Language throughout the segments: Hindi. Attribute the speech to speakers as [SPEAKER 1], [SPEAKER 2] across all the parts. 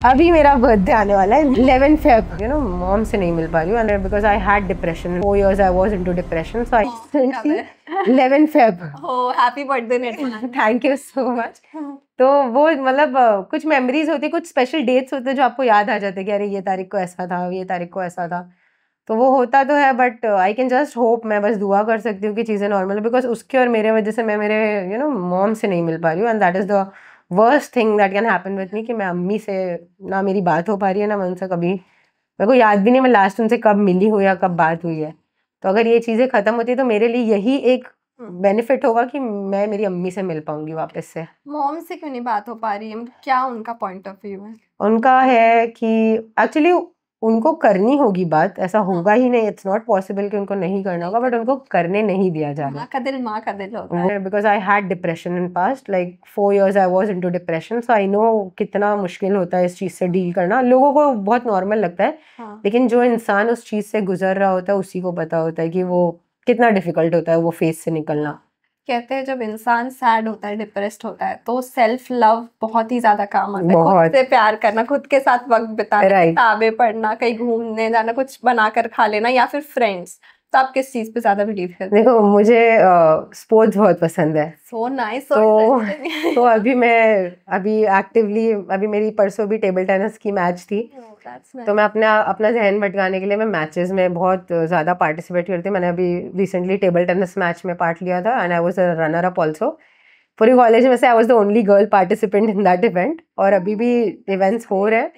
[SPEAKER 1] अभी मेरा बर्थडे आने वाला है 11 फेब। मॉम से नहीं मिल पा रही हूँ because I had depression 4 years I was into depression so I 11 Feb.
[SPEAKER 2] Oh happy birthday
[SPEAKER 1] thank you so much. तो वो मतलब कुछ मेमोरीज होती है, कुछ स्पेशल डेट्स होते हैं जो आपको याद आ जाते हैं कि अरे ये तारीख को ऐसा था, ये तारीख को ऐसा था। तो वो होता तो है but I can just hope, मैं बस दुआ कर सकती हूँ कि चीज़ें नॉर्मल, बिकॉज उसके और मेरे वजह से मैं मेरे मॉम से नहीं मिल पा रही हूँ and that is the worst thing that can happen with me कि मैं अम्मी से ना मेरी बात हो पा रही है, ना मैं उनसे कभी, मेरे को याद भी नहीं मैं लास्ट उनसे कब मिली हूँ या कब बात हुई है। तो अगर ये चीज़ें ख़त्म होती है तो मेरे लिए यही एक बेनिफिट होगा कि मैं मेरी अम्मी से मिल पाऊंगी वापस से।
[SPEAKER 2] मॉम से क्यों नहीं बात हो पा रही है? क्या उनका पॉइंट ऑफ व्यू है?
[SPEAKER 1] उनका है कि एक्चुअली उनको करनी होगी बात, ऐसा होगा ही नहीं, इट्स नॉट पॉसिबल कि उनको नहीं करना होगा, बट उनको करने नहीं दिया जा रहा।
[SPEAKER 2] माँ का दिल होता है।
[SPEAKER 1] Because I had depression in past, like 4 years I was into depression, so I know कितना मुश्किल होता है इस चीज़ से डील करना। लोगों को बहुत नॉर्मल लगता है, लेकिन जो इंसान उस चीज़ से गुजर रहा होता है उसी को पता होता है कि वो कितना डिफिकल्ट होता है वो फेस से निकलना।
[SPEAKER 2] कहते हैं जब इंसान सैड होता है, डिप्रेस्ड होता है, तो सेल्फ लव बहुत ही ज्यादा काम आता है। खुद से प्यार करना, खुद के साथ वक्त बिताना, किताबें पढ़ना, कहीं घूमने जाना, कुछ बनाकर खा लेना, या फिर फ्रेंड्स। तो आप किस चीज पे ज्यादा बिलीव करते हैं?
[SPEAKER 1] देखो मुझे स्पोर्ट्स बहुत पसंद है।
[SPEAKER 2] So nice.
[SPEAKER 1] तो अभी एक्टिवली, अभी मेरी परसों भी टेबल टेनिस की मैच थी, तो मैं अपना जहन भटकाने के लिए मैं मैचेस में बहुत ज़्यादा पार्टिसिपेट करती हूँ। मैंने अभी रिसेंटली टेबल टेनिस मैच में पार्ट लिया था and I was a runner up also. पूरी कॉलेज में से I was the only girl participant in that event, और अभी भी इवेंट्स हो रहे हैं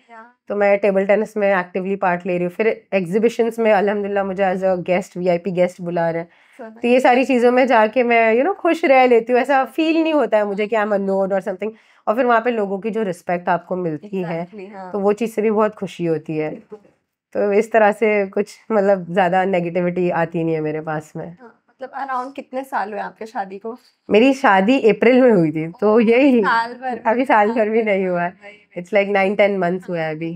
[SPEAKER 1] तो मैं टेबल टेनिस में एक्टिवली पार्ट ले रही हूँ। फिर एग्जीबिशंस में अल्हम्दुलिल्लाह मुझे as a guest VIP guest बुला रहे हैं, तो ये सारी चीज़ों में जाके मैं खुश रह लेती हूँ। ऐसा फील नहीं होता है मुझे कि आई एम अननोन और समथिंग, और फिर वहाँ पे लोगों की जो रिस्पेक्ट आपको मिलती है तो वो चीज़ से भी बहुत खुशी होती है। तो इस तरह से कुछ मतलब ज़्यादा नेगेटिविटी आती नहीं है मेरे पास में।
[SPEAKER 2] मतलब अराउंड कितने साल हुए आपके शादी को?
[SPEAKER 1] मेरी शादी अप्रैल में हुई थी, तो यही अभी साल भर भी नहीं हुआ है, इट्स लाइक 9-10 months हुआ है अभी।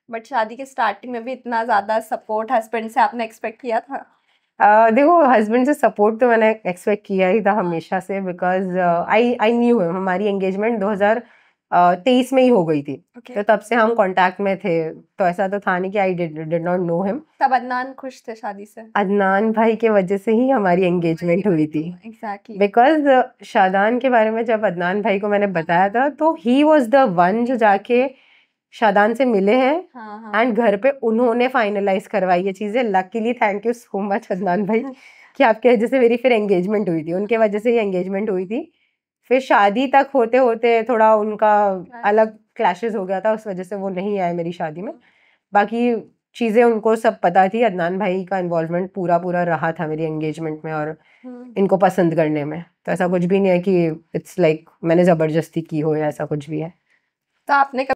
[SPEAKER 2] बट शादी के स्टार्टिंग में भी इतना ज्यादा सपोर्ट हस्बैंड से आपने एक्सपेक्ट किया था?
[SPEAKER 1] देखो हस्बैंड से सपोर्ट तो मैंने एक्सपेक्ट किया ही था हमेशा से, बिकॉज आई न्यू हिम। हमारी एंगेजमेंट 2023 में ही हो गई थी, तो तब से हम कांटेक्ट में थे, तो ऐसा तो था नहीं कि I did not know him.
[SPEAKER 2] तब अदनान खुश थे शादी से?
[SPEAKER 1] अदनान भाई के वजह से ही हमारी एंगेजमेंट हुई थी।
[SPEAKER 2] एग्जैक्टली।
[SPEAKER 1] बिकॉज शादान के बारे में जब अदनान भाई को मैंने बताया था तो ही वॉज द वन जो जाके शादान से मिले हैं एंड घर पे उन्होंने फाइनलाइज करवाई ये चीज़ें। Luckily thank you so much Adnan भाई कि आपके वजह से मेरी फिर एंगेजमेंट हुई थी, उनके वजह से ही एंगेजमेंट हुई थी। फिर शादी तक होते होते थोड़ा उनका अलग क्लैशेस हो गया था, उस वजह से वो नहीं आए मेरी शादी में। बाकी चीज़ें उनको सब पता थी, अदनान भाई का इन्वॉल्वमेंट पूरा रहा था मेरी एंगेजमेंट में और इनको पसंद करने में। तो ऐसा कुछ भी नहीं है कि इट्स लाइक मैंने ज़बरदस्ती की हो या ऐसा कुछ भी है।
[SPEAKER 2] तो आपने